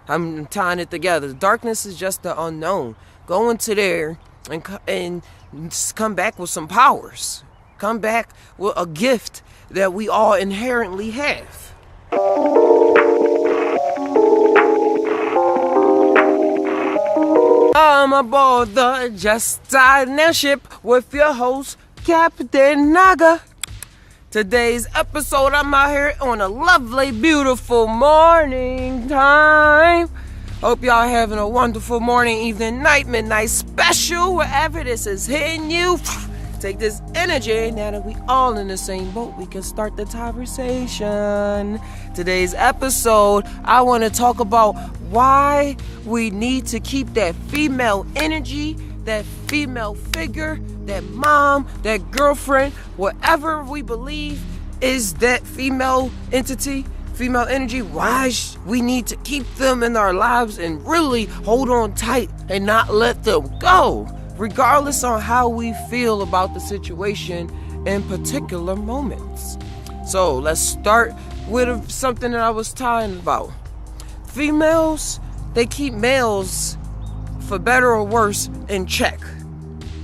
I'm tying it together. Darkness is just the unknown. Go into there and come back with some powers. Come back with a gift that we all inherently have. I'm aboard the Just Now ship with your host, Captain Naga. Today's episode, I'm out here on a lovely, beautiful morning time. Hope y'all having a wonderful morning, evening, night, midnight special, wherever this is hitting you. Take this energy. Now that we all in the same boat, we can start the conversation. Today's episode, I want to talk about why we need to keep that female energy, that female figure, that mom, that girlfriend, whatever we believe is that female entity, female energy, why we need to keep them in our lives and really hold on tight and not let them go, regardless on how we feel about the situation in particular moments. So let's start with something that I was talking about. Females, they keep males, for better or worse, in check.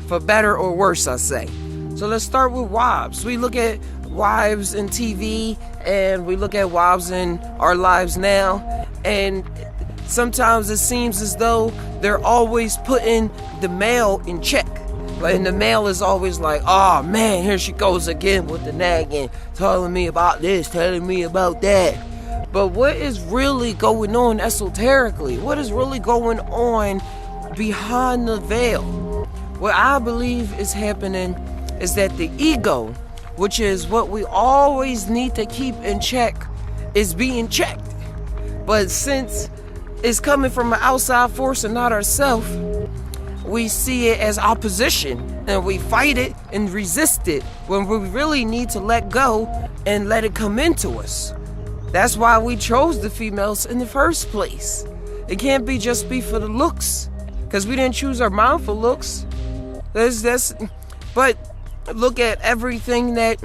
For better or worse, I say. So let's start with wives. We look at wives in TV and we look at wives in our lives now, and sometimes it seems as though they're always putting the male in check. And the male is always like, oh man, here she goes again with the nagging, telling me about this, telling me about that. But what is really going on esoterically? What is really going on behind the veil? What I believe is happening is that the ego, which is what we always need to keep in check, is being checked. But since it's coming from an outside force and not ourselves, we see it as opposition and we fight it and resist it when we really need to let go and let it come into us. That's why we chose the females in the first place. It can't just be for the looks, because we didn't choose our mom for looks. But look at everything that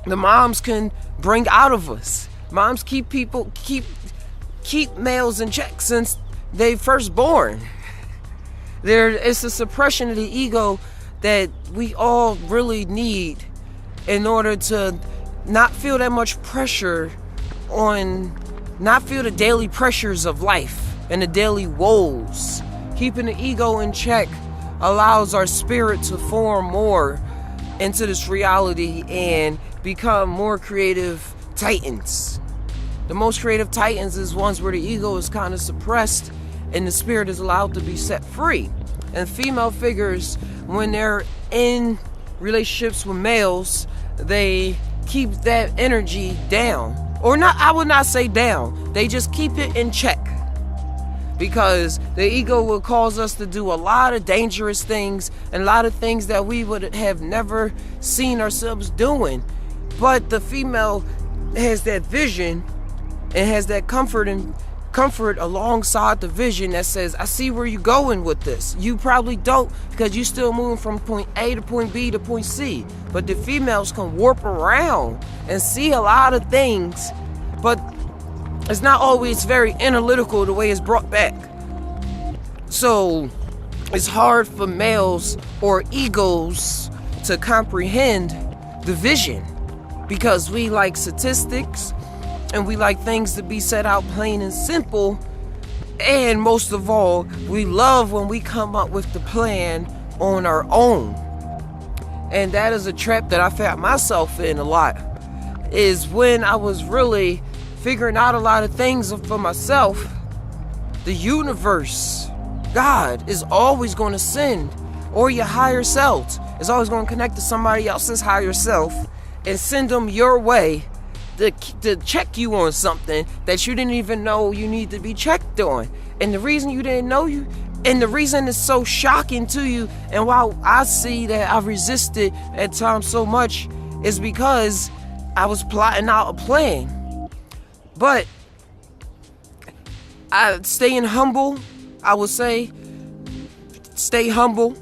the moms can bring out of us. Moms keep males in check since they first born. It's a suppression of the ego that we all really need in order to not feel that much pressure not feel the daily pressures of life and the daily woes. Keeping the ego in check allows our spirit to form more into this reality and become more creative titans. The most creative titans is ones where the ego is kind of suppressed and the spirit is allowed to be set free. And female figures, when they're in relationships with males, they keep that energy down. Or not, I would not say down. They just keep it in check. Because the ego will cause us to do a lot of dangerous things and a lot of things that we would have never seen ourselves doing. But the female has that vision and has that comfort alongside the vision that says, I see where you're going with this. You probably don't, because you're still moving from point A to point B to point C. But the females can warp around and see a lot of things, but it's not always very analytical the way it's brought back. So it's hard for males or egos to comprehend the vision, because we like statistics and we like things to be set out plain and simple. And most of all, we love when we come up with the plan on our own. And that is a trap that I found myself in a lot, is when I was really figuring out a lot of things for myself. The universe, God, is always going to send, or your higher self is always going to connect to somebody else's higher self and send them your way to check you on something that you didn't even know you need to be checked on. And the reason you didn't know and the reason it's so shocking to you, and why I see that I resisted at times so much, is because I was plotting out a plan. But staying humble, I would say, stay humble,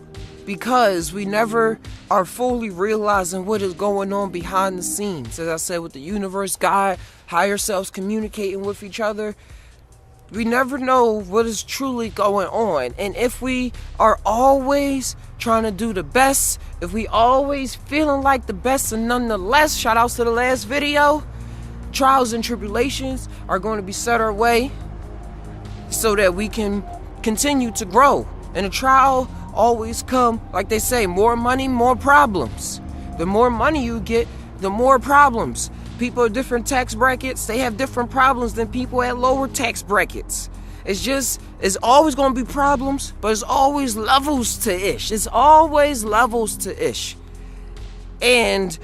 because we never are fully realizing what is going on behind the scenes. As I said, with the universe, God, higher selves communicating with each other, We never know what is truly going on. And if we are always trying to do the best, if we always feeling like the best and nonetheless, shout outs to the last video, trials and tribulations are going to be set our way so that we can continue to grow. And a trial always come, like they say, more money, more problems. The more money you get, the more problems. People at different tax brackets, they have different problems than people at lower tax brackets. It's always going to be problems, but it's always levels to ish. It's always levels to ish. And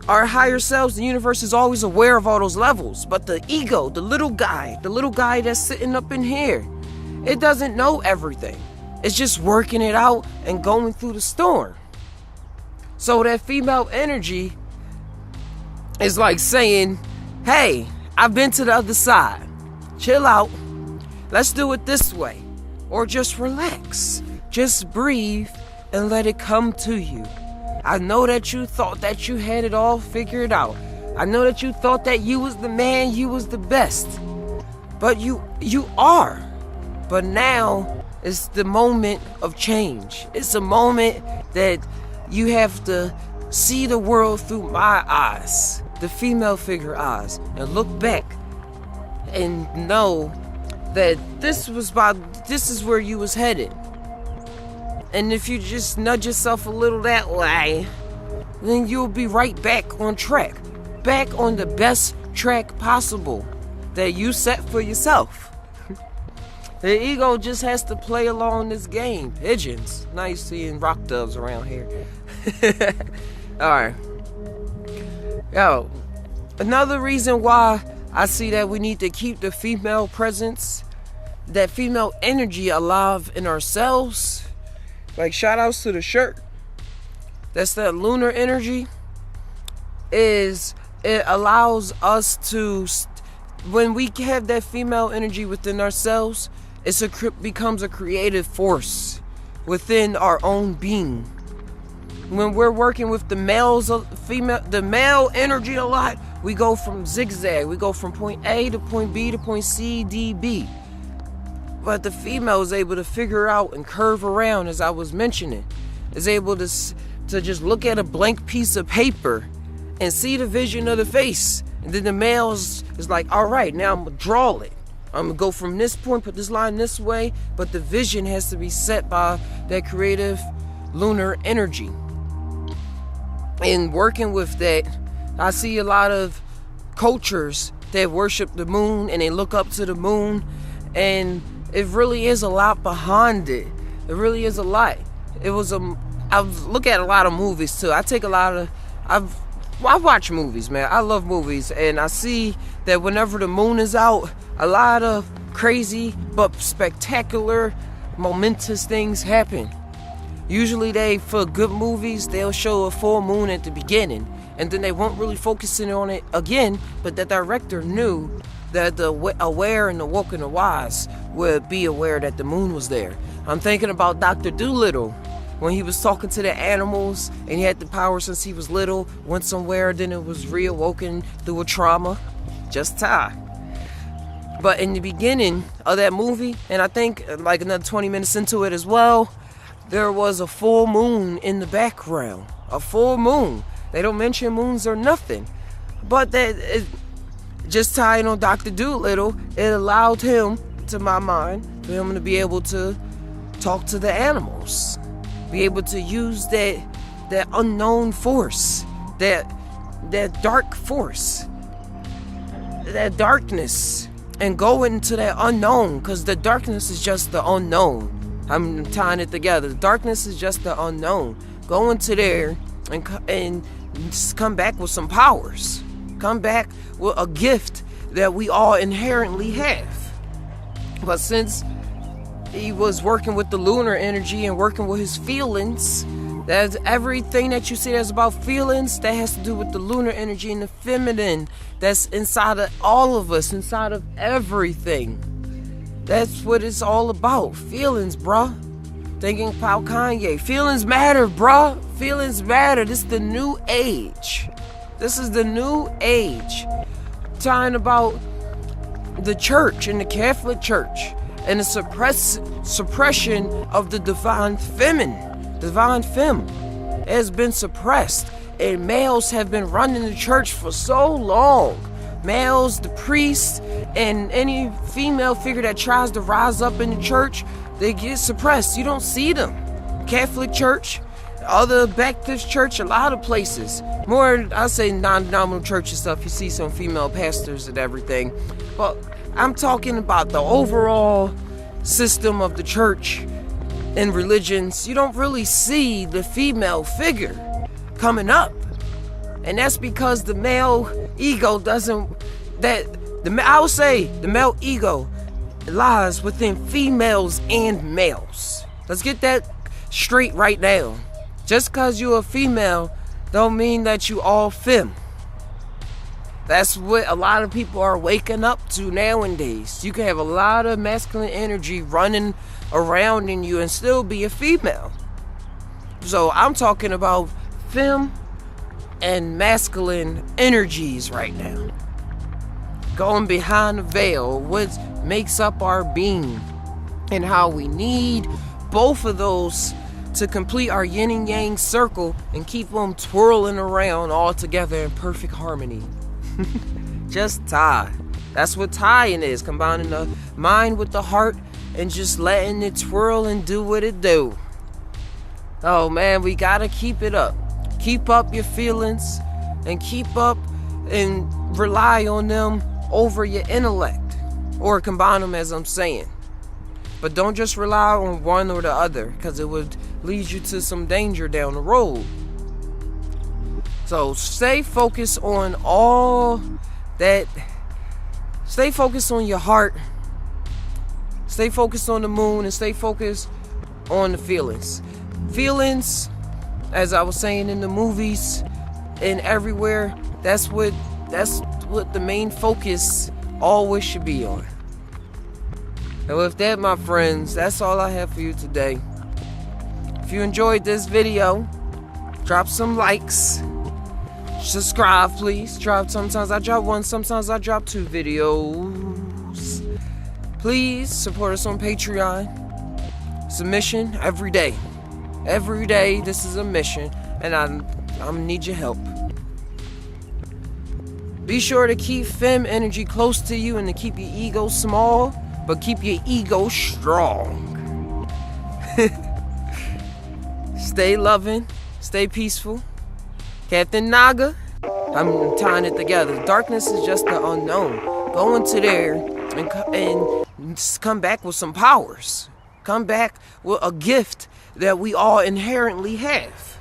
our higher selves, the universe, is always aware of all those levels. But the ego, the little guy that's sitting up in here, it doesn't know everything. It's just working it out and going through the storm. So that female energy is like saying, hey, I've been to the other side. Chill out. Let's do it this way. Or just relax. Just breathe and let it come to you. I know that you thought that you had it all figured out. I know that you thought that you was the man, you was the best. But you are. But now it's the moment of change. It's a moment that you have to see the world through my eyes, the female figure eyes, and look back and know that this is where you was headed. And if you just nudge yourself a little that way, then you'll be right back on track, back on the best track possible that you set for yourself. The ego just has to play along this game. Pigeons. Nice seeing rock doves around here. Alright. Yo, another reason why I see that we need to keep the female presence, that female energy alive in ourselves. Like, shout outs to the shirt. That's that lunar energy. It allows us to, when we have that female energy within ourselves, it becomes a creative force within our own being. When we're working with the male energy a lot, we go from zigzag. We go from point A to point B to point C, D, B. But the female is able to figure out and curve around, as I was mentioning. Is able to just look at a blank piece of paper and see the vision of the face. And then the male is like, all right, now I'm going to draw it. I'm going to go from this point, put this line this way. But the vision has to be set by that creative lunar energy. And working with that, I see a lot of cultures that worship the moon and they look up to the moon, and it really is a lot behind it. It really is a lot. I look at a lot of movies too. I watch movies, man. I love movies, and I see that whenever the moon is out, a lot of crazy but spectacular, momentous things happen. Usually for good movies, they'll show a full moon at the beginning, and then they won't really focus in on it again, but the director knew that the aware and the woke and the wise would be aware that the moon was there. I'm thinking about Dr. Dolittle, when he was talking to the animals, and he had the power since he was little, went somewhere, then it was reawoken through a trauma. Just time. But in the beginning of that movie, and I think like another 20 minutes into it as well, there was a full moon in the background. A full moon. They don't mention moons or nothing. But just tying on Dr. Dolittle, it allowed him, to my mind, for him to be able to talk to the animals. Be able to use that unknown force. That dark force. That darkness. And go into that unknown. Because the darkness is just the unknown. I'm tying it together. The darkness is just the unknown. Go into there and just come back with some powers. Come back with a gift that we all inherently have. But since he was working with the lunar energy and working with his feelings, that's everything that you see that's about feelings, that has to do with the lunar energy and the feminine that's inside of all of us, inside of everything. That's what it's all about. Feelings, bruh. Thinking about Kanye. Feelings matter, bruh. Feelings matter. This is the new age. This is the new age. Talking about the church and the Catholic Church and the suppression of the divine femme has been suppressed, and males have been running the church for so long. Males, the priests, and any female figure that tries to rise up in the church, they get suppressed. You don't see them. Catholic Church, other Baptist church, a lot of places. More, I say non-denominational church and stuff, you see some female pastors and everything. But I'm talking about the overall system of the church and religions. You don't really see the female figure coming up. And that's because the male ego I would say the male ego lies within females and males. Let's get that straight right now. Just because you're a female don't mean that you all femme. That's what a lot of people are waking up to nowadays. You can have a lot of masculine energy running around in you and still be a female. So I'm talking about femme and masculine energies right now. Going behind the veil, what makes up our being, and how we need both of those to complete our yin and yang circle and keep them twirling around all together in perfect harmony. Just Tai. That's what Tai'ing is, combining the mind with the heart and just letting it twirl and do what it do. Oh man, we gotta keep it up. Keep up your feelings and keep up and rely on them over your intellect, or combine them, as I'm saying. But don't just rely on one or the other, because it would lead you to some danger down the road. So stay focused on all that. Stay focused on your heart. Stay focused on the moon, and stay focused on the feelings. Feelings, as I was saying in the movies and everywhere, that's what the main focus always should be on. And with that, my friends, that's all I have for you today. If you enjoyed this video, drop some likes. Subscribe, please. Sometimes I drop one, sometimes I drop 2 videos. Please support us on Patreon. It's a mission every day. Every day, this is a mission, and I'm gonna need your help. Be sure to keep femme energy close to you and to keep your ego small, but keep your ego strong. Stay loving, stay peaceful. Captain Naga, I'm tying it together. Darkness is just the unknown. Go into there and come back with some powers. Come back with a gift that we all inherently have.